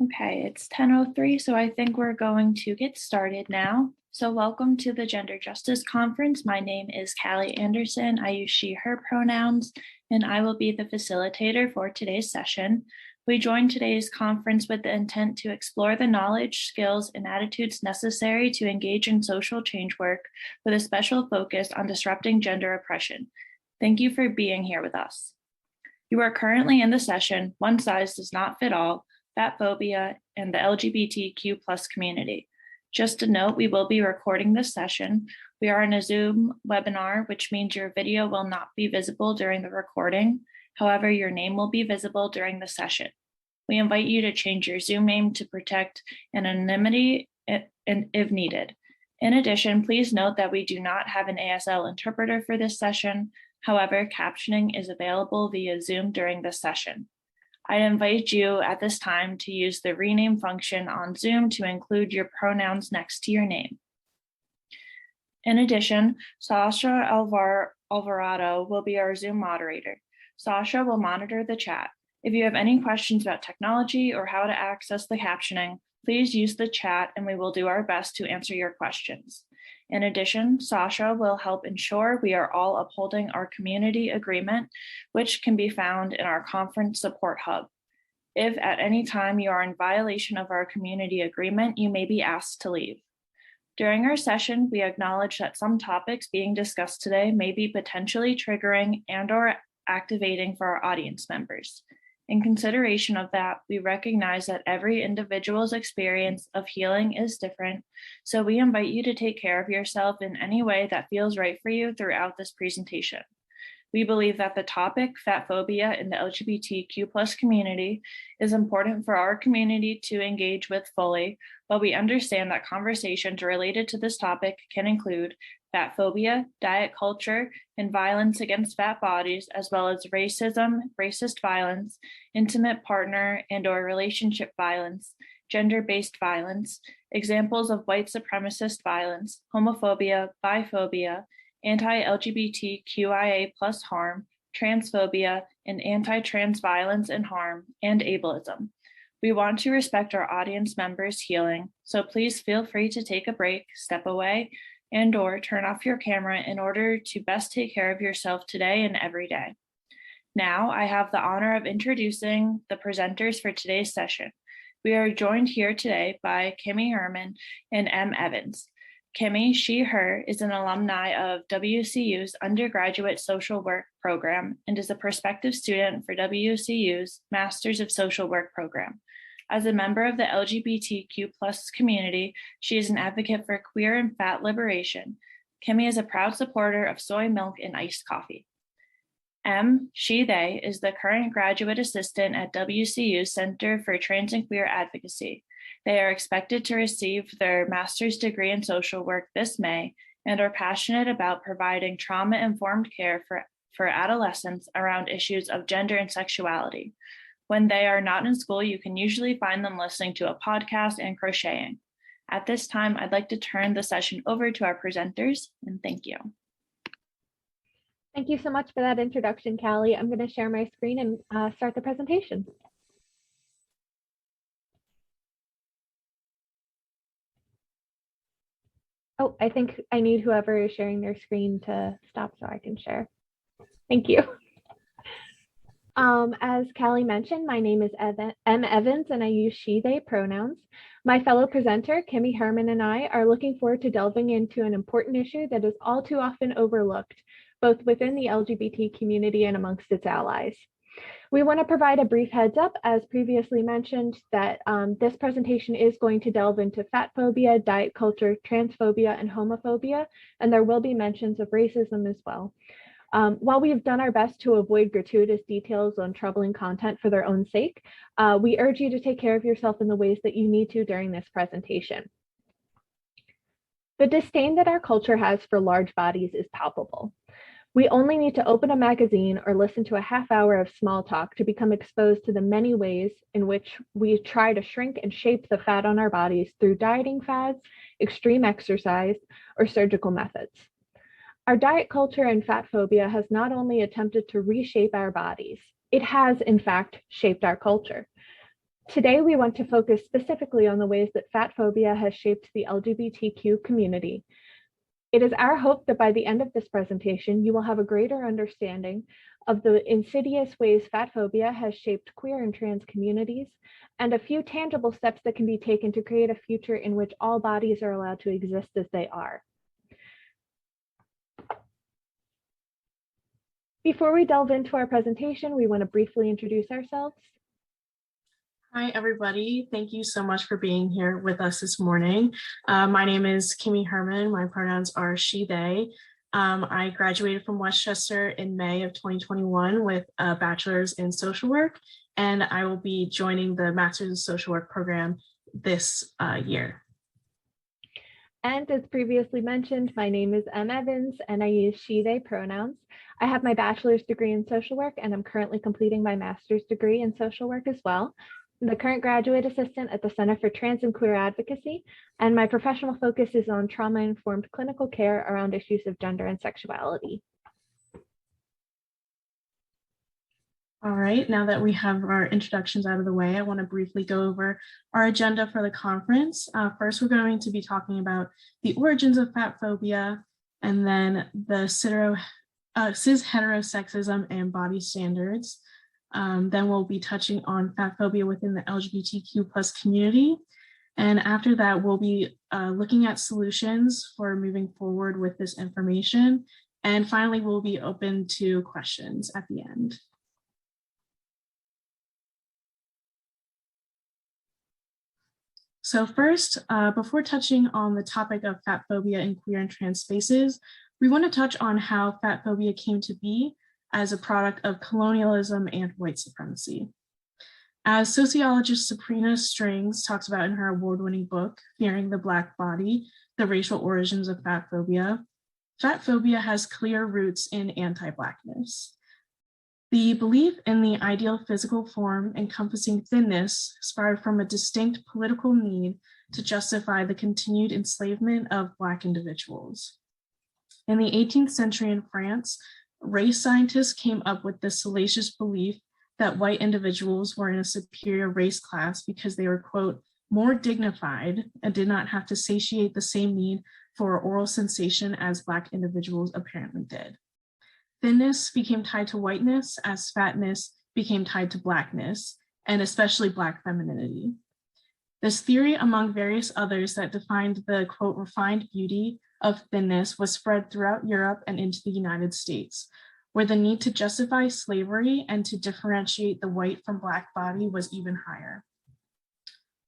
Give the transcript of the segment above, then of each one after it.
Okay, it's 10:03, so I think we're going to get started now. So welcome to the Gender Justice Conference. My name is Callie Anderson. I use she, her pronouns, and I will be the facilitator for today's session. We joined today's conference with the intent to explore the knowledge, skills, and attitudes necessary to engage in social change work with a special focus on disrupting gender oppression. Thank you for being here with us. You are currently in the session, One Size Does Not Fit All, Fatphobia, and the LGBTQ plus community. Just a note, we will be recording this session. We are in a Zoom webinar, which means your video will not be visible during the recording. However, your name will be visible during the session. We invite you to change your Zoom name to protect anonymity if needed. In addition, please note that we do not have an ASL interpreter for this session. However, captioning is available via Zoom during this session. I invite you at this time to use the rename function on Zoom to include your pronouns next to your name. In addition, Sasha Alvarado will be our Zoom moderator. Sasha will monitor the chat. If you have any questions about technology or how to access the captioning, please use the chat and we will do our best to answer your questions. In addition, Sasha will help ensure we are all upholding our community agreement, which can be found in our conference support hub. If at any time you are in violation of our community agreement, you may be asked to leave. During our session, we acknowledge that some topics being discussed today may be potentially triggering and/or activating for our audience members. In consideration of that, we recognize that every individual's experience of healing is different, so we invite you to take care of yourself in any way that feels right for you throughout this presentation. We believe that the topic, fatphobia in the LGBTQ plus community, is important for our community to engage with fully, but we understand that conversations related to this topic can include fatphobia, diet culture, and violence against fat bodies, as well as racism, racist violence, intimate partner and/or relationship violence, gender-based violence, examples of white supremacist violence, homophobia, biphobia, anti-LGBTQIA plus harm, transphobia, and anti-trans violence and harm, and ableism. We want to respect our audience members' healing, so please feel free to take a break, step away, and/or turn off your camera in order to best take care of yourself today and every day. Now, I have the honor of introducing the presenters for today's session. We are joined here today by Kimmy Herman and M. Evans. Kimmy, she, her, is an alumni of WCU's undergraduate social work program and is a prospective student for WCU's Masters of Social Work program. As a member of the LGBTQ plus community, she is an advocate for queer and fat liberation. Kimmy is a proud supporter of soy milk and iced coffee. M, she, they, is the current graduate assistant at WCU's Center for Trans and Queer Advocacy. They are expected to receive their master's degree in social work this May and are passionate about providing trauma-informed care for adolescents around issues of gender and sexuality. When they are not in school, you can usually find them listening to a podcast and crocheting. At this time, I'd like to turn the session over to our presenters, and thank you. Thank you so much for that introduction, Callie. I'm going to share my screen and start the presentation. Oh, I think I need whoever is sharing their screen to stop so I can share. Thank you. As Callie mentioned, my name is M. Evans and I use she, they pronouns. My fellow presenter, Kimmy Herman, and I are looking forward to delving into an important issue that is all too often overlooked, both within the LGBT community and amongst its allies. We want to provide a brief heads up, as previously mentioned, that this presentation is going to delve into fatphobia, diet culture, transphobia, and homophobia, and there will be mentions of racism as well. While we have done our best to avoid gratuitous details on troubling content for their own sake, we urge you to take care of yourself in the ways that you need to during this presentation. The disdain that our culture has for large bodies is palpable. We only need to open a magazine or listen to a half hour of small talk to become exposed to the many ways in which we try to shrink and shape the fat on our bodies through dieting fads, extreme exercise, or surgical methods. Our diet culture and fat phobia has not only attempted to reshape our bodies, it has in fact shaped our culture. Today, we want to focus specifically on the ways that fatphobia has shaped the LGBTQ community. It is our hope that by the end of this presentation, you will have a greater understanding of the insidious ways fatphobia has shaped queer and trans communities, and a few tangible steps that can be taken to create a future in which all bodies are allowed to exist as they are. Before we delve into our presentation, we want to briefly introduce ourselves. Hi, everybody. Thank you so much for being here with us this morning. My name is Kimmy Herman. My pronouns are she, they. I graduated from Westchester in May of 2021 with a bachelor's in social work, and I will be joining the master's in social work program this year. And as previously mentioned, my name is M. Evans, and I use she, they pronouns. I have my bachelor's degree in social work, and I'm currently completing my master's degree in social work as well. I'm the current graduate assistant at the Center for Trans and Queer Advocacy, and my professional focus is on trauma-informed clinical care around issues of gender and sexuality. All right, now that we have our introductions out of the way, I want to briefly go over our agenda for the conference. First, we're going to be talking about the origins of fatphobia, and then the cis-heterosexism and body standards. Then we'll be touching on fatphobia within the LGBTQ plus community. And after that, we'll be looking at solutions for moving forward with this information. And finally, we'll be open to questions at the end. So first, before touching on the topic of fatphobia in queer and trans spaces, we want to touch on how fatphobia came to be as a product of colonialism and white supremacy. As sociologist Sabrina Strings talks about in her award-winning book, Fearing the Black Body, The Racial Origins of Fatphobia, fatphobia has clear roots in anti-Blackness. The belief in the ideal physical form encompassing thinness spurred from a distinct political need to justify the continued enslavement of Black individuals. In the 18th century in France, race scientists came up with the salacious belief that white individuals were in a superior race class because they were, quote, more dignified and did not have to satiate the same need for oral sensation as Black individuals apparently did. Thinness became tied to whiteness as fatness became tied to Blackness, and especially Black femininity. This theory, among various others that defined the, quote, refined beauty of thinness, was spread throughout Europe and into the United States, where the need to justify slavery and to differentiate the white from Black body was even higher.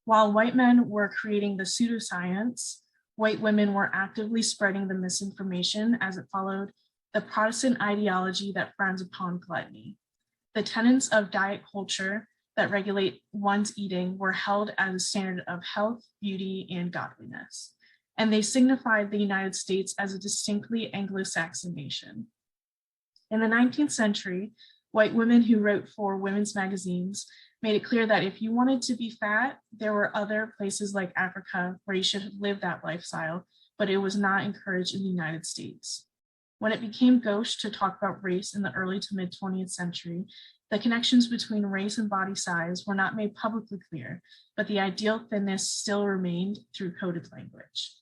While white men were creating the pseudoscience, white women were actively spreading the misinformation as it followed the Protestant ideology that frowns upon gluttony. The tenets of diet culture that regulate one's eating were held as a standard of health, beauty, and godliness, and they signified the United States as a distinctly Anglo-Saxon nation. In the 19th century, white women who wrote for women's magazines made it clear that if you wanted to be fat, there were other places like Africa where you should live that lifestyle, but it was not encouraged in the United States. When it became gauche to talk about race in the early to mid 20th century, the connections between race and body size were not made publicly clear, but the ideal thinness still remained through coded language.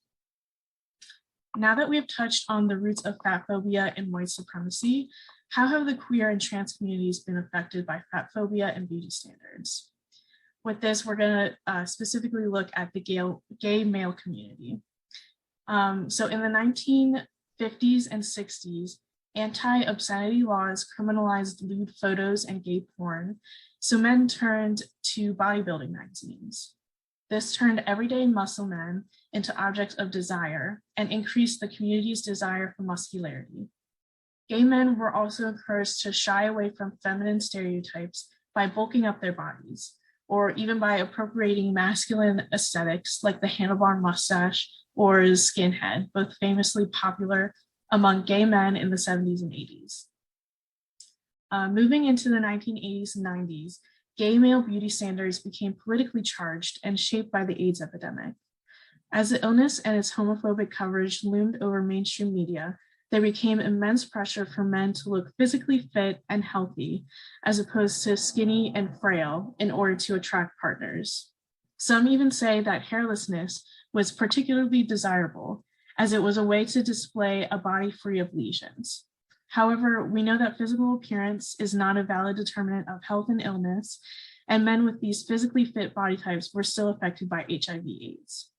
Now that we have touched on the roots of fatphobia and white supremacy, how have the queer and trans communities been affected by fatphobia and beauty standards? With this, we're going to specifically look at the gay male community. So in the 1950s and 60s, anti-obscenity laws criminalized lewd photos and gay porn, so men turned to bodybuilding magazines. This turned everyday muscle men into objects of desire and increased the community's desire for muscularity. Gay men were also encouraged to shy away from feminine stereotypes by bulking up their bodies, or even by appropriating masculine aesthetics like the handlebar mustache or skinhead, both famously popular among gay men in the 70s and 80s. Moving into the 1980s and 90s, gay male beauty standards became politically charged and shaped by the AIDS epidemic. As the illness and its homophobic coverage loomed over mainstream media, there became immense pressure for men to look physically fit and healthy, as opposed to skinny and frail, in order to attract partners. Some even say that hairlessness was particularly desirable, as it was a way to display a body free of lesions. However, we know that physical appearance is not a valid determinant of health and illness, and men with these physically fit body types were still affected by HIV/AIDS.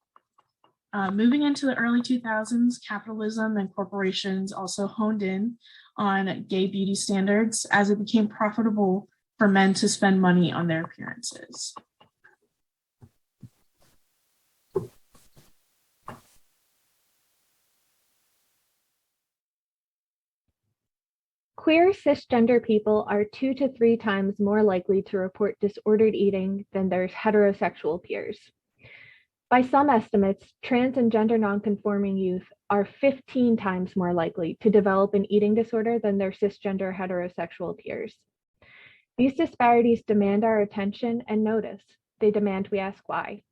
Moving into the early 2000s, capitalism and corporations also honed in on gay beauty standards as it became profitable for men to spend money on their appearances. Queer cisgender people are 2 to 3 times more likely to report disordered eating than their heterosexual peers. By some estimates, trans and gender nonconforming youth are 15 times more likely to develop an eating disorder than their cisgender heterosexual peers. These disparities demand our attention and notice. They demand we ask why.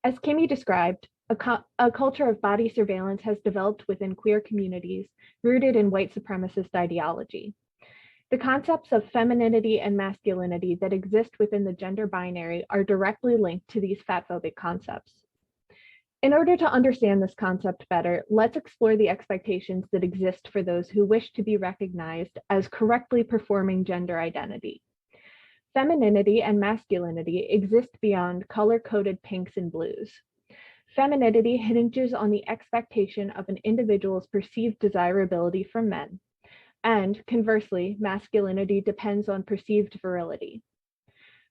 As Kimmy described, a culture of body surveillance has developed within queer communities rooted in white supremacist ideology. The concepts of femininity and masculinity that exist within the gender binary are directly linked to these fatphobic concepts. In order to understand this concept better, let's explore the expectations that exist for those who wish to be recognized as correctly performing gender identity. Femininity and masculinity exist beyond color-coded pinks and blues. Femininity hinges on the expectation of an individual's perceived desirability from men, and conversely, masculinity depends on perceived virility.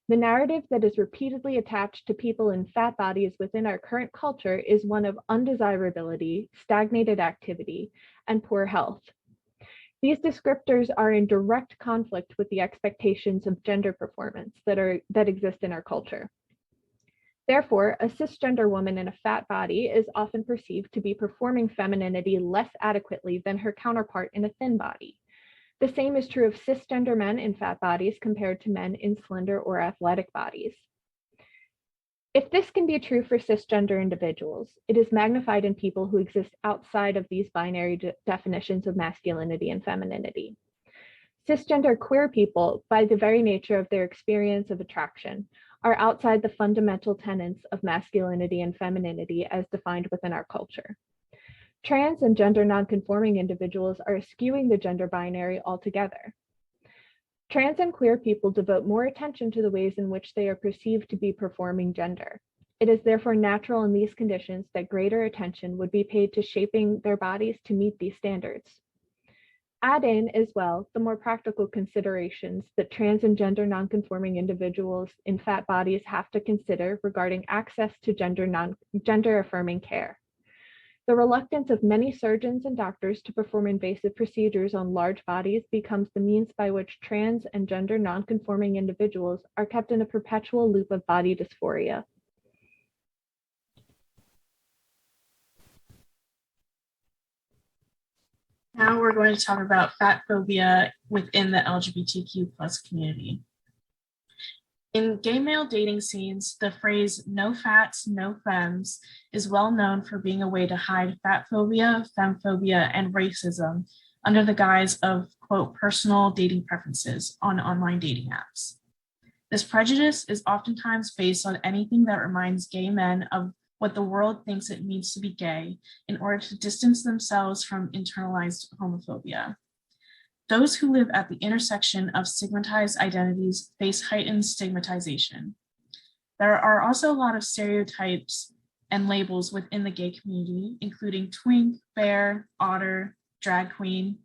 The narrative that is repeatedly attached to people in fat bodies within our current culture is one of undesirability, stagnated activity, and poor health. These descriptors are in direct conflict with the expectations of gender performance that exist in our culture. Therefore, a cisgender woman in a fat body is often perceived to be performing femininity less adequately than her counterpart in a thin body. The same is true of cisgender men in fat bodies compared to men in slender or athletic bodies. If this can be true for cisgender individuals, it is magnified in people who exist outside of these binary definitions of masculinity and femininity. Cisgender queer people, by the very nature of their experience of attraction, are outside the fundamental tenets of masculinity and femininity as defined within our culture. Trans and gender nonconforming individuals are eschewing the gender binary altogether. Trans and queer people devote more attention to the ways in which they are perceived to be performing gender. It is therefore natural in these conditions that greater attention would be paid to shaping their bodies to meet these standards. Add in, as well, the more practical considerations that trans and gender nonconforming individuals in fat bodies have to consider regarding access to gender-affirming care. The reluctance of many surgeons and doctors to perform invasive procedures on large bodies becomes the means by which trans and gender nonconforming individuals are kept in a perpetual loop of body dysphoria. Now we're going to talk about fat phobia within the LGBTQ plus community. In gay male dating scenes, the phrase no fats, no femmes is well known for being a way to hide fat phobia, femphobia, and racism under the guise of, quote, personal dating preferences on online dating apps. This prejudice is oftentimes based on anything that reminds gay men of what the world thinks it means to be gay in order to distance themselves from internalized homophobia. Those who live at the intersection of stigmatized identities face heightened stigmatization. There are also a lot of stereotypes and labels within the gay community, including twink, bear, otter, drag queen.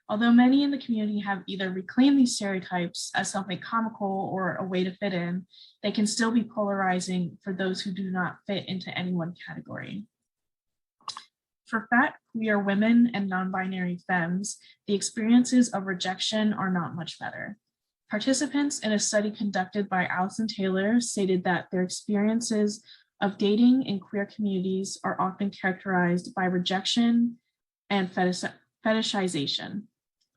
Although many in the community have either reclaimed these stereotypes as something comical or a way to fit in, they can still be polarizing for those who do not fit into any one category. For fat, queer women and non-binary femmes, the experiences of rejection are not much better. Participants in a study conducted by Allison Taylor stated that their experiences of dating in queer communities are often characterized by rejection and fetishization.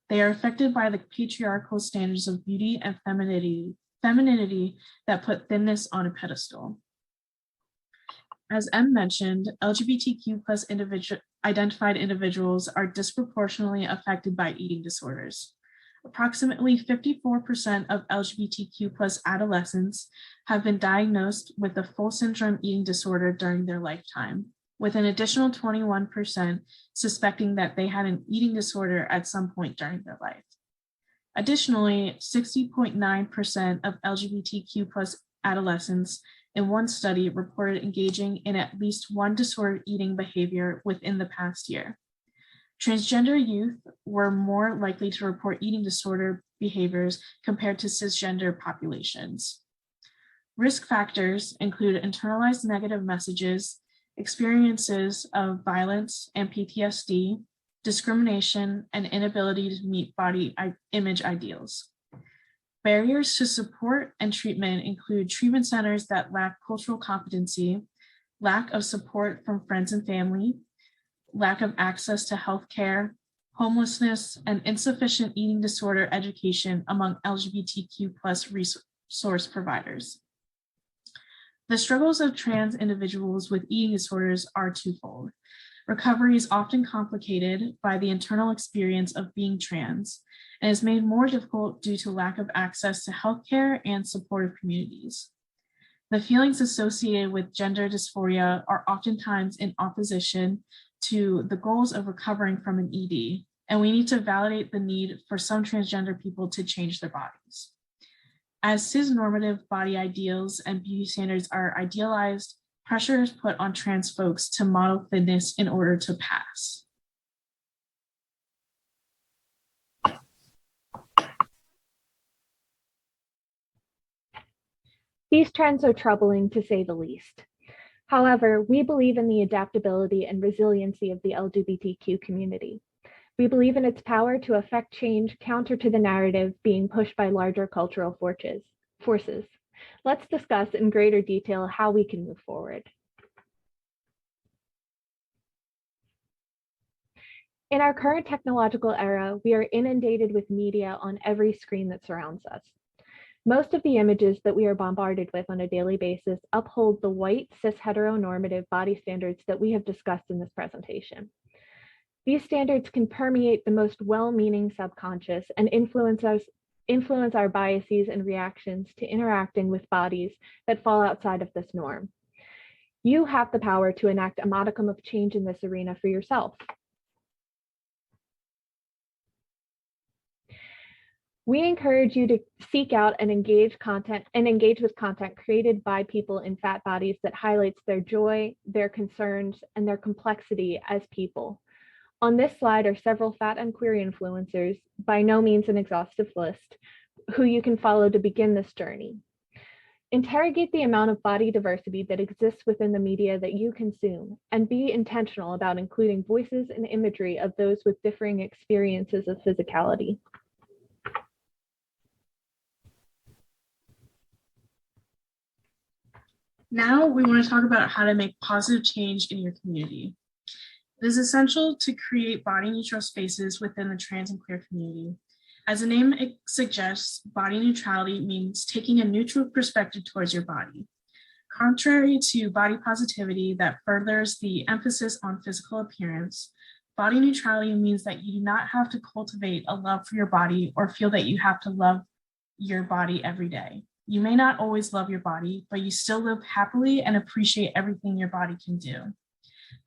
They are affected by the patriarchal standards of beauty and femininity that put thinness on a pedestal. As M mentioned, LGBTQ plus identified individuals are disproportionately affected by eating disorders. Approximately 54% of LGBTQ plus adolescents have been diagnosed with a full syndrome eating disorder during their lifetime, with an additional 21% suspecting that they had an eating disorder at some point during their life. Additionally, 60.9% of LGBTQ plus adolescents in one study reported engaging in at least one disordered eating behavior within the past year. Transgender youth were more likely to report eating disorder behaviors compared to cisgender populations. Risk factors include internalized negative messages, experiences of violence and PTSD, discrimination, and inability to meet body image ideals. Barriers to support and treatment include treatment centers that lack cultural competency, lack of support from friends and family, lack of access to healthcare, homelessness, and insufficient eating disorder education among LGBTQ plus resource providers. The struggles of trans individuals with eating disorders are twofold. Recovery is often complicated by the internal experience of being trans and is made more difficult due to lack of access to healthcare and supportive communities. The feelings associated with gender dysphoria are oftentimes in opposition to the goals of recovering from an ED, and we need to validate the need for some transgender people to change their bodies. As cis-normative body ideals and beauty standards are idealized, pressure is put on trans folks to model thinness in order to pass. These trends are troubling, to say the least. However, we believe in the adaptability and resiliency of the LGBTQ community. We believe in its power to affect change counter to the narrative being pushed by larger cultural forces. Let's discuss in greater detail how we can move forward. In our current technological era, we are inundated with media on every screen that surrounds us. Most of the images that we are bombarded with on a daily basis uphold the white, cis-heteronormative body standards that we have discussed in this presentation. These standards can permeate the most well-meaning subconscious and influence our biases and reactions to interacting with bodies that fall outside of this norm. You have the power to enact a modicum of change in this arena for yourself. We encourage you to seek out and engage with content created by people in fat bodies that highlights their joy, their concerns, and their complexity as people. On this slide are several fat and queer influencers, by no means an exhaustive list, who you can follow to begin this journey. Interrogate the amount of body diversity that exists within the media that you consume, and be intentional about including voices and imagery of those with differing experiences of physicality. Now we want to talk about how to make positive change in your community. It is essential to create body neutral spaces within the trans and queer community. As the name suggests, body neutrality means taking a neutral perspective towards your body. Contrary to body positivity that furthers the emphasis on physical appearance, body neutrality means that you do not have to cultivate a love for your body or feel that you have to love your body every day. You may not always love your body, but you still live happily and appreciate everything your body can do.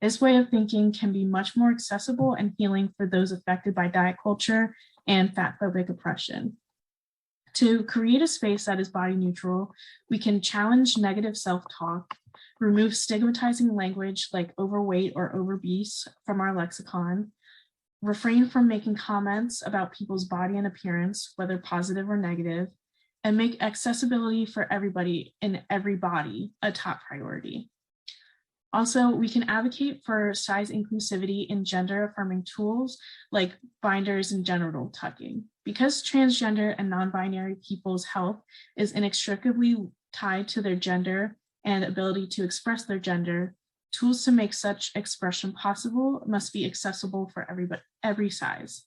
This way of thinking can be much more accessible and healing for those affected by diet culture and fatphobic oppression. To create a space that is body neutral, we can challenge negative self-talk, remove stigmatizing language like overweight or obese from our lexicon, refrain from making comments about people's body and appearance, whether positive or negative, and make accessibility for everybody in every body a top priority. Also, we can advocate for size inclusivity in gender-affirming tools like binders and genital tucking. Because transgender and non-binary people's health is inextricably tied to their gender and ability to express their gender, tools to make such expression possible must be accessible for every size.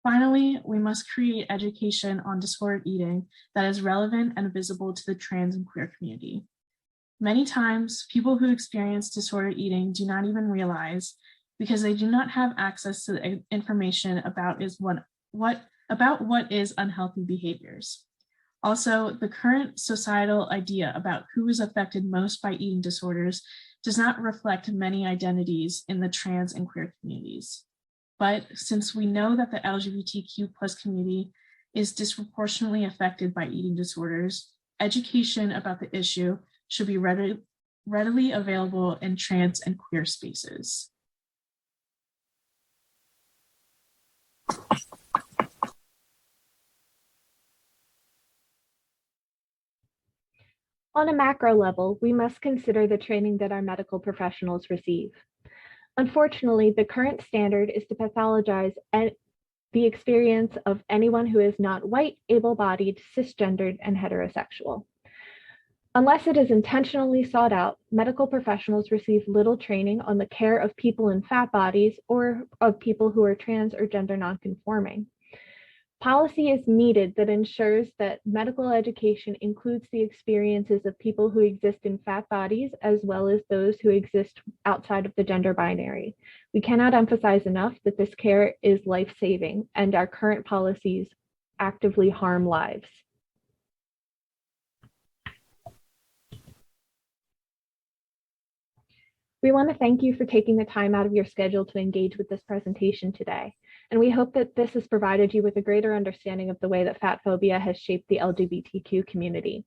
Finally, we must create education on disordered eating that is relevant and visible to the trans and queer community. Many times, people who experience disordered eating do not even realize because they do not have access to the information about what is unhealthy behaviors. Also, the current societal idea about who is affected most by eating disorders does not reflect many identities in the trans and queer communities. But since we know that the LGBTQ plus community is disproportionately affected by eating disorders, education about the issue should be readily available in trans and queer spaces. On a macro level, we must consider the training that our medical professionals receive. Unfortunately, the current standard is to pathologize the experience of anyone who is not white, able-bodied, cisgendered, and heterosexual. Unless it is intentionally sought out, medical professionals receive little training on the care of people in fat bodies or of people who are trans or gender nonconforming. Policy is needed that ensures that medical education includes the experiences of people who exist in fat bodies as well as those who exist outside of the gender binary. We cannot emphasize enough that this care is life-saving and our current policies actively harm lives. We want to thank you for taking the time out of your schedule to engage with this presentation today. And we hope that this has provided you with a greater understanding of the way that fat phobia has shaped the LGBTQ community.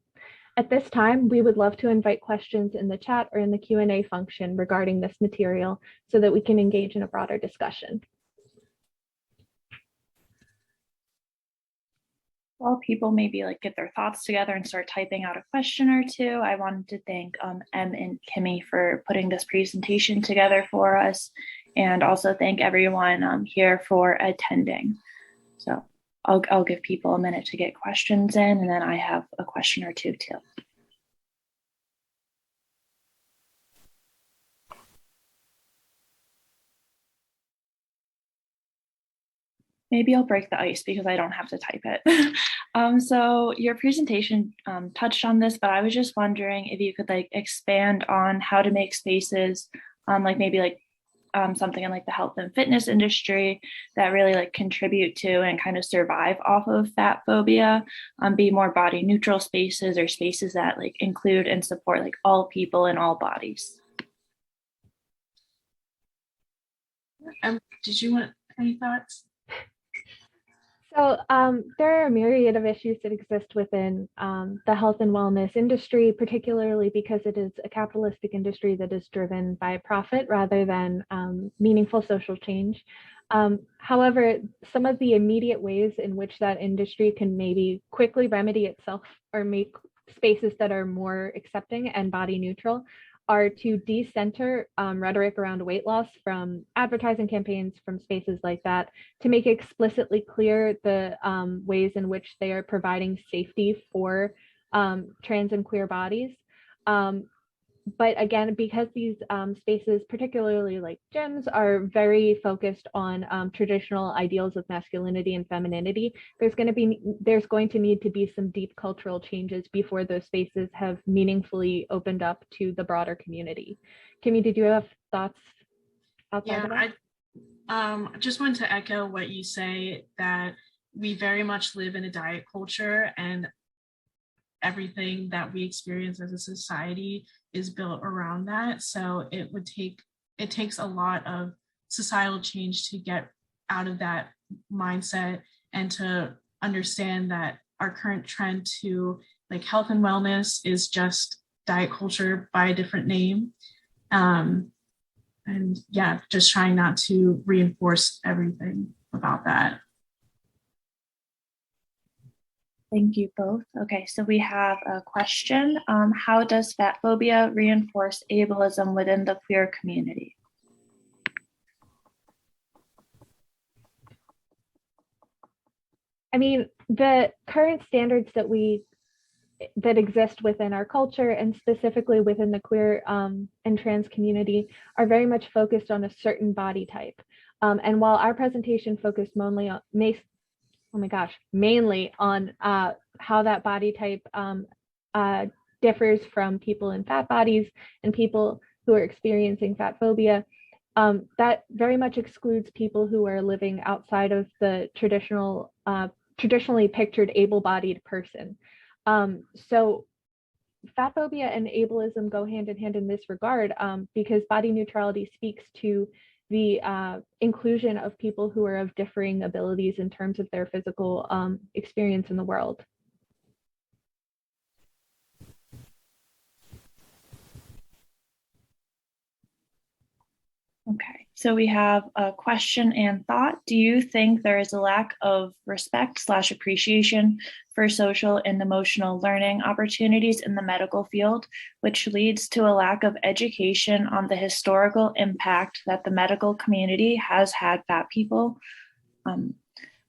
At this time, we would love to invite questions in the chat or in the Q&A function regarding this material so that we can engage in a broader discussion. While people maybe get their thoughts together and start typing out a question or two, I wanted to thank Em and Kimmy for putting this presentation together for us, and also thank everyone here for attending. So I'll give people a minute to get questions in, and then I have a question or two too. Maybe I'll break the ice because I don't have to type it. So your presentation touched on this, but I was just wondering if you could expand on how to make spaces maybe something in the health and fitness industry that really contribute to and kind of survive off of fat phobia, be more body neutral spaces or spaces that include and support all people in all bodies. Did you want any thoughts? So there are a myriad of issues that exist within the health and wellness industry, particularly because it is a capitalistic industry that is driven by profit rather than meaningful social change. However, some of the immediate ways in which that industry can maybe quickly remedy itself or make spaces that are more accepting and body neutral are to decenter rhetoric around weight loss from advertising campaigns, from spaces like that, to make explicitly clear the ways in which they are providing safety for trans and queer bodies. But again, because these spaces, particularly like gyms, are very focused on traditional ideals of masculinity and femininity, there's going to need to be some deep cultural changes before those spaces have meaningfully opened up to the broader community. Kimmy, did you have thoughts outside of that? I just wanted to echo what you say, that we very much live in a diet culture, and everything that we experience as a society is built around that. So it takes a lot of societal change to get out of that mindset and to understand that our current trend to health and wellness is just diet culture by a different name. And yeah, just trying not to reinforce everything about that. Thank you both. Okay, so we have a question. How does fat phobia reinforce ableism within the queer community? I mean, the current standards that exist within our culture, and specifically within the queer and trans community, are very much focused on a certain body type. And while our presentation focused mainly on how that body type differs from people in fat bodies and people who are experiencing fat phobia, that very much excludes people who are living outside of the traditionally pictured able-bodied person. So fat phobia and ableism go hand in hand in this regard, because body neutrality speaks to the inclusion of people who are of differing abilities in terms of their physical experience in the world. Okay, so we have a question and thought. Do you think there is a lack of respect/appreciation for social and emotional learning opportunities in the medical field, which leads to a lack of education on the historical impact that the medical community has had fat people?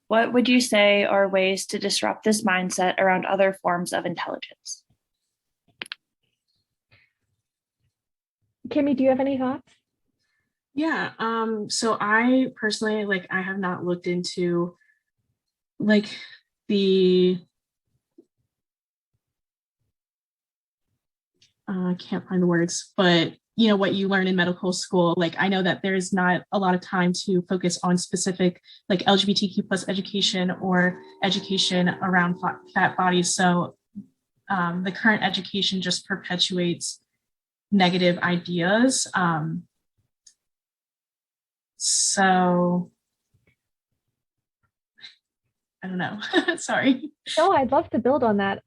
What would you say are ways to disrupt this mindset around other forms of intelligence? Kimmy, do you have any thoughts? Yeah, so I personally, I have not looked into the I can't find the words, but what you learn in medical school. I know that there's not a lot of time to focus on specific LGBTQ plus education or education around fat bodies. So the current education just perpetuates negative ideas. So I don't know. Sorry. No, I'd love to build on that.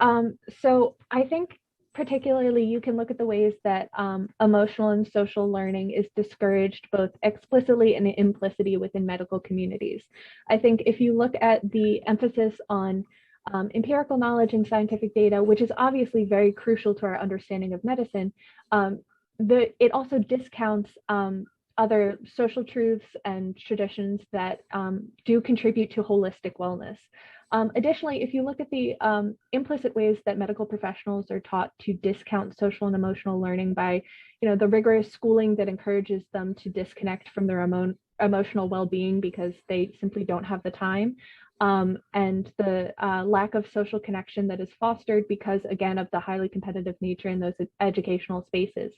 So I think particularly you can look at the ways that emotional and social learning is discouraged both explicitly and implicitly within medical communities. I think if you look at the emphasis on empirical knowledge and scientific data, which is obviously very crucial to our understanding of medicine, it also discounts other social truths and traditions that do contribute to holistic wellness. Additionally, if you look at the implicit ways that medical professionals are taught to discount social and emotional learning by, the rigorous schooling that encourages them to disconnect from their emotional well-being because they simply don't have the time, and the lack of social connection that is fostered because, again, of the highly competitive nature in those educational spaces.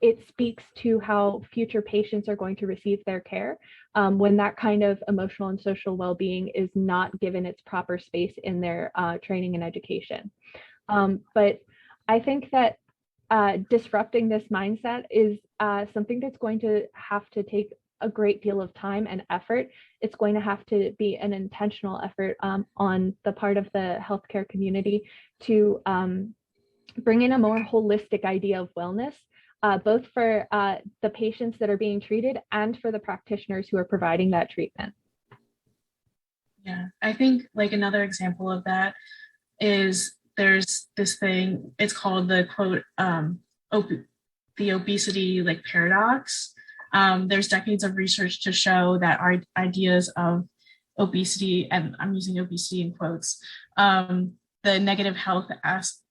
It speaks to how future patients are going to receive their care when that kind of emotional and social well-being is not given its proper space in their training and education. But I think that disrupting this mindset is something that's going to have to take a great deal of time and effort. It's going to have to be an intentional effort on the part of the healthcare community to bring in a more holistic idea of wellness, both for the patients that are being treated and for the practitioners who are providing that treatment. Yeah, I think another example of that is there's this thing, it's called the quote, the obesity paradox. There's decades of research to show that our ideas of obesity, and I'm using obesity in quotes, the negative health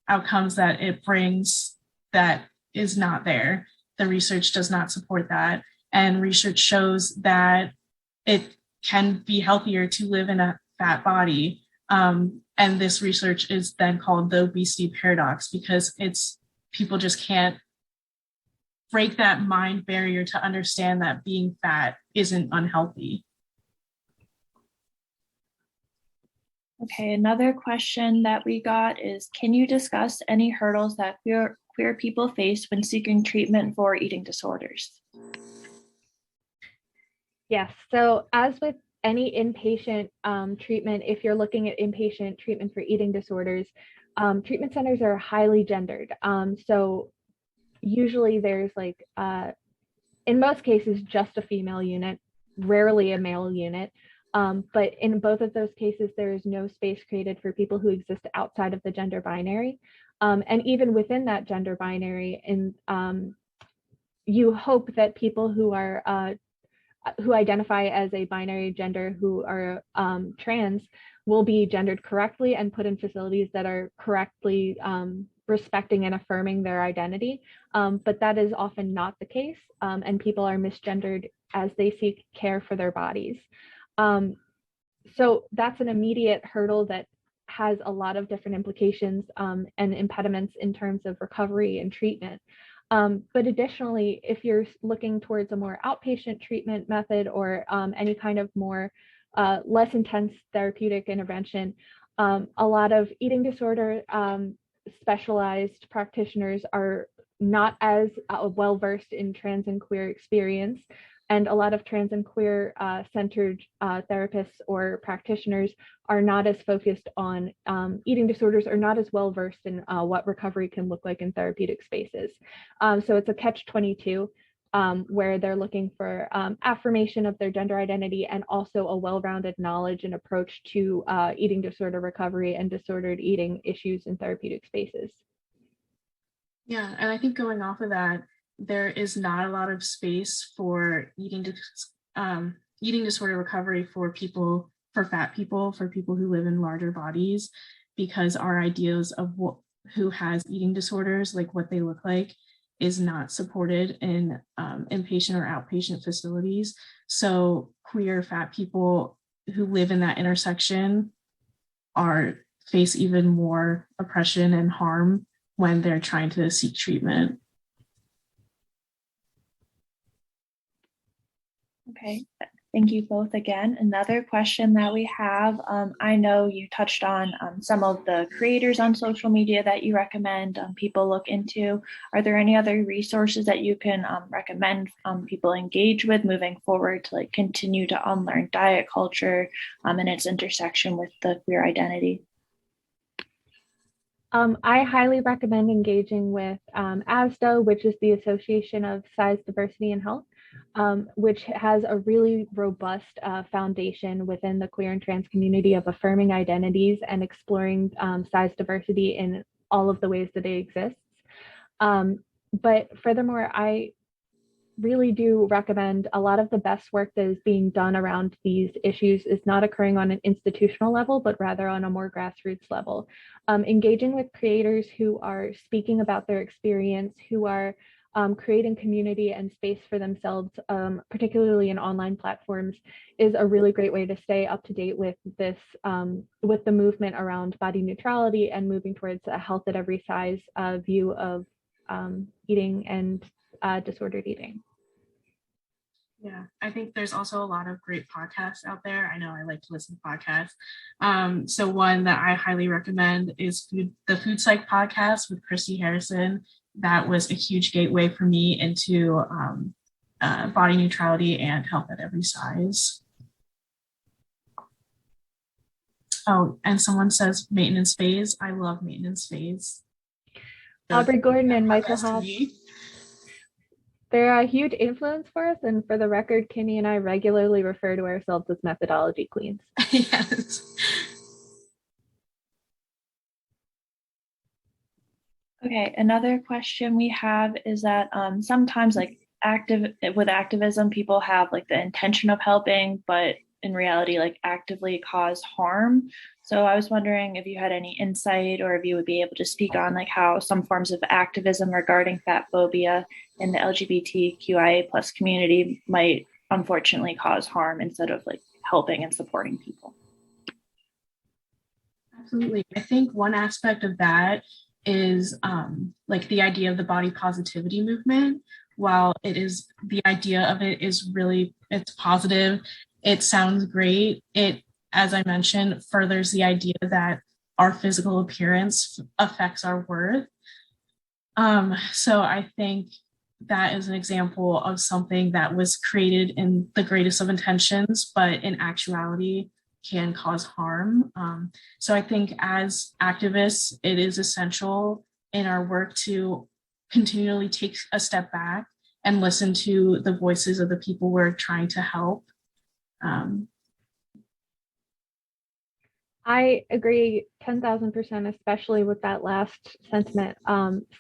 outcomes that it brings that is not there. The research does not support that. And research shows that it can be healthier to live in a fat body. And this research is then called the obesity paradox because people just can't break that mind barrier to understand that being fat isn't unhealthy. Okay, another question that we got is, can you discuss any hurdles that queer people face when seeking treatment for eating disorders? Yes, so as with any inpatient treatment, if you're looking at inpatient treatment for eating disorders, treatment centers are highly gendered. So usually there's in most cases, just a female unit, rarely a male unit. But in both of those cases, there is no space created for people who exist outside of the gender binary. And even within that gender binary, you hope that people who identify as a binary gender who are trans will be gendered correctly and put in facilities that are correctly respecting and affirming their identity. But that is often not the case, and people are misgendered as they seek care for their bodies. So that's an immediate hurdle that has a lot of different implications and impediments in terms of recovery and treatment. But additionally, if you're looking towards a more outpatient treatment method or any kind of more less intense therapeutic intervention, a lot of eating disorder specialized practitioners are not as well versed in trans and queer experience. And a lot of trans and queer centered therapists or practitioners are not as focused on eating disorders or not as well versed in what recovery can look like in therapeutic spaces. So it's a catch-22 where they're looking for affirmation of their gender identity and also a well-rounded knowledge and approach to eating disorder recovery and disordered eating issues in therapeutic spaces. Yeah, and I think going off of that, there is not a lot of space for eating disorder recovery for fat people, for people who live in larger bodies, because our ideas of who has eating disorders, like what they look like, is not supported in inpatient or outpatient facilities. So queer fat people who live in that intersection face even more oppression and harm when they're trying to seek treatment. Okay, thank you both again. Another question that we have, I know you touched on some of the creators on social media that you recommend people look into. Are there any other resources that you can recommend people engage with moving forward to like continue to unlearn diet culture and its intersection with the queer identity? I highly recommend engaging with ASDO, which is the Association of Size, Diversity, and Health, which has a really robust foundation within the queer and trans community of affirming identities and exploring size diversity in all of the ways that it exists. But furthermore, I really do recommend a lot of the best work that is being done around these issues is not occurring on an institutional level, but rather on a more grassroots level. Engaging with creators who are speaking about their experience, who are creating community and space for themselves, particularly in online platforms, is a really great way to stay up to date with this, with the movement around body neutrality and moving towards a health at every size view of eating and disordered eating. Yeah, I think there's also a lot of great podcasts out there. I know I like to listen to podcasts. So one that I highly recommend is the Food Psych podcast with Christy Harrison. That was a huge gateway for me into body neutrality and health at every size. Oh, and someone says maintenance phase. I love maintenance phase. Aubrey Gordon and Michael Hobbs. They're a huge influence for us, and for the record, Kimmy and I regularly refer to ourselves as methodology queens. Yes. Okay, another question we have is that sometimes like activism, people have like the intention of helping, but in reality like actively cause harm. So I was wondering if you had any insight or if you would be able to speak on like how some forms of activism regarding fat phobia in the LGBTQIA plus community might unfortunately cause harm instead of like helping and supporting people. Absolutely. I think one aspect of that is like the idea of the body positivity movement. While the idea of it is really, it's positive, it sounds great. It, as I mentioned, furthers the idea that our physical appearance affects our worth. So I think that is an example of something that was created in the greatest of intentions, but in actuality can cause harm. So I think as activists, it is essential in our work to continually take a step back and listen to the voices of the people we're trying to help. I agree 10,000%, especially with that last sentiment.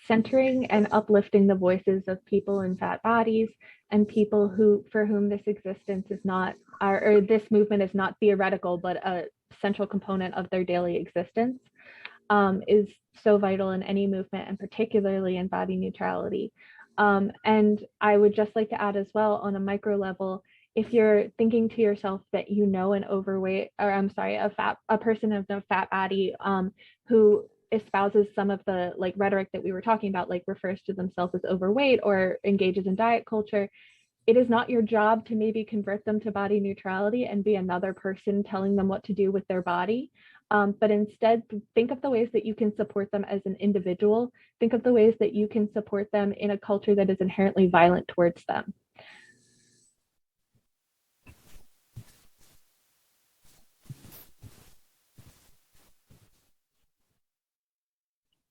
Centering and uplifting the voices of people in fat bodies and people for whom this existence is not, or this movement is not theoretical, but a central component of their daily existence, is so vital in any movement, and particularly in body neutrality. And I would just like to add as well, on a micro level, if you're thinking to yourself that you know an overweight, or I'm sorry, a person of the fat body who espouses some of the like rhetoric that we were talking about, like refers to themselves as overweight or engages in diet culture, it is not your job to maybe convert them to body neutrality and be another person telling them what to do with their body. But instead, think of the ways that you can support them as an individual. Think of the ways that you can support them in a culture that is inherently violent towards them.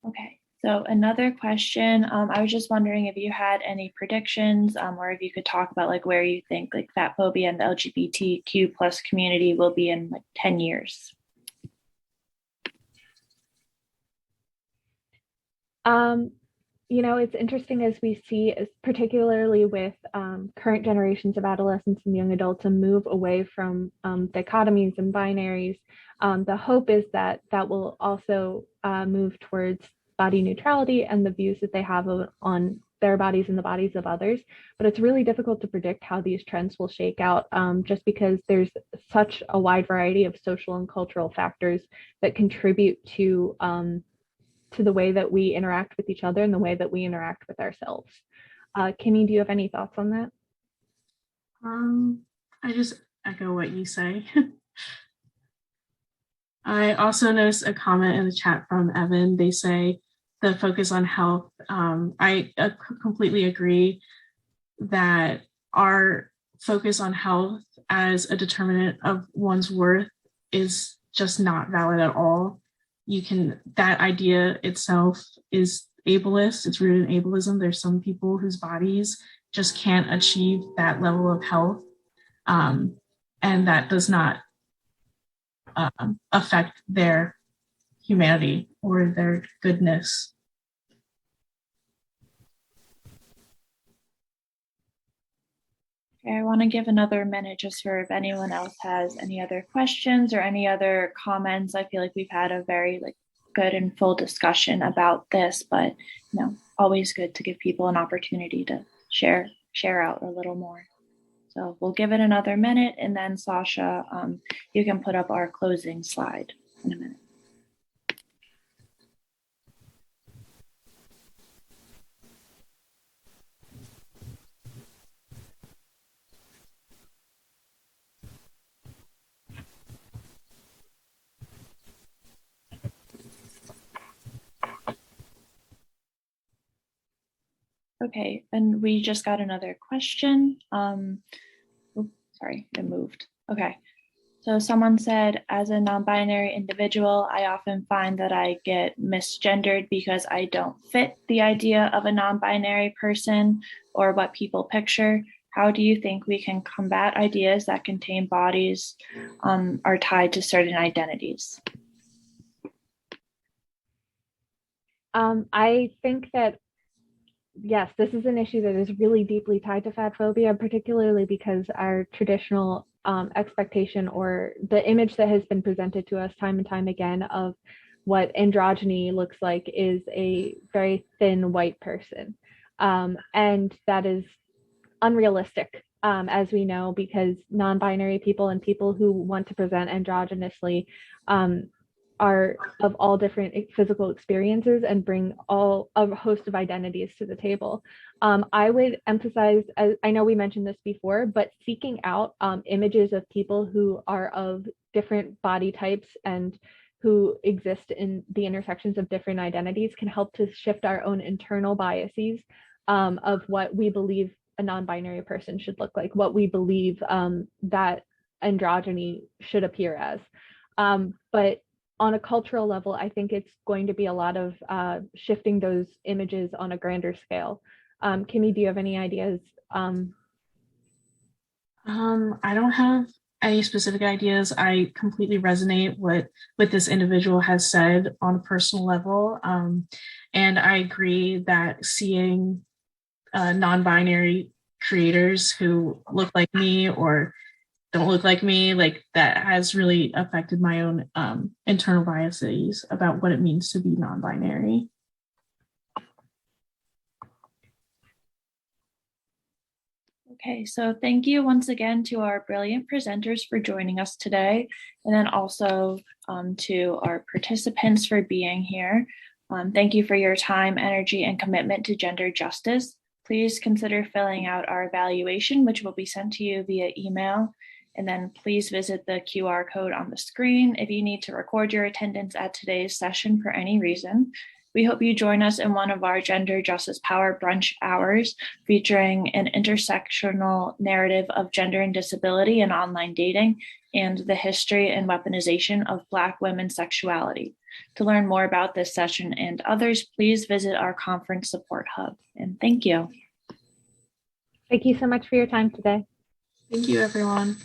Okay, so another question, I was just wondering if you had any predictions or if you could talk about like where you think like fat phobia and the LGBTQ plus community will be in like 10 years. It's interesting as we see, particularly with current generations of adolescents and young adults, a move away from dichotomies and binaries. The hope is that that will also move towards body neutrality and the views that they have on their bodies and the bodies of others. But it's really difficult to predict how these trends will shake out just because there's such a wide variety of social and cultural factors that contribute to the way that we interact with each other and the way that we interact with ourselves. Kimmy, do you have any thoughts on that? I just echo what you say. I also noticed a comment in the chat from Evan. They say the focus on health. I completely agree that our focus on health as a determinant of one's worth is just not valid at all. That idea itself is ableist. It's rooted in ableism. There's some people whose bodies just can't achieve that level of health. And that does not affect their humanity or their goodness. Okay, I want to give another minute just for if anyone else has any other questions or any other comments. I feel like we've had a very like good and full discussion about this, but always good to give people an opportunity to share out a little more. So we'll give it another minute, and then Sasha, you can put up our closing slide in a minute. Okay, and we just got another question. Sorry, it moved. Okay, so someone said, as a non-binary individual, I often find that I get misgendered because I don't fit the idea of a non-binary person or what people picture. How do you think we can combat ideas that contain bodies are tied to certain identities? I think that yes, this is an issue that is really deeply tied to fat phobia, particularly because our traditional expectation or the image that has been presented to us time and time again of what androgyny looks like is a very thin white person. And that is unrealistic, as we know, because non-binary people and people who want to present androgynously are of all different physical experiences and bring a host of identities to the table. I would emphasize, I know we mentioned this before, but seeking out images of people who are of different body types and who exist in the intersections of different identities can help to shift our own internal biases of what we believe a non-binary person should look like, what we believe that androgyny should appear as. But on a cultural level, I think it's going to be a lot of shifting those images on a grander scale. Kimmy, do you have any ideas? I don't have any specific ideas. I completely resonate with this individual has said on a personal level. And I agree that seeing non-binary creators who look like me or don't look like me, like that has really affected my own internal biases about what it means to be non-binary. Okay, so thank you once again to our brilliant presenters for joining us today, and then also to our participants for being here. Thank you for your time, energy, and commitment to gender justice. Please consider filling out our evaluation, which will be sent to you via email. And then please visit the QR code on the screen if you need to record your attendance at today's session for any reason. We hope you join us in one of our Gender Justice Power brunch hours, featuring an intersectional narrative of gender and disability in online dating and the history and weaponization of Black women's sexuality. To learn more about this session and others, please visit our conference support hub. And thank you. Thank you so much for your time today. Thank you, everyone.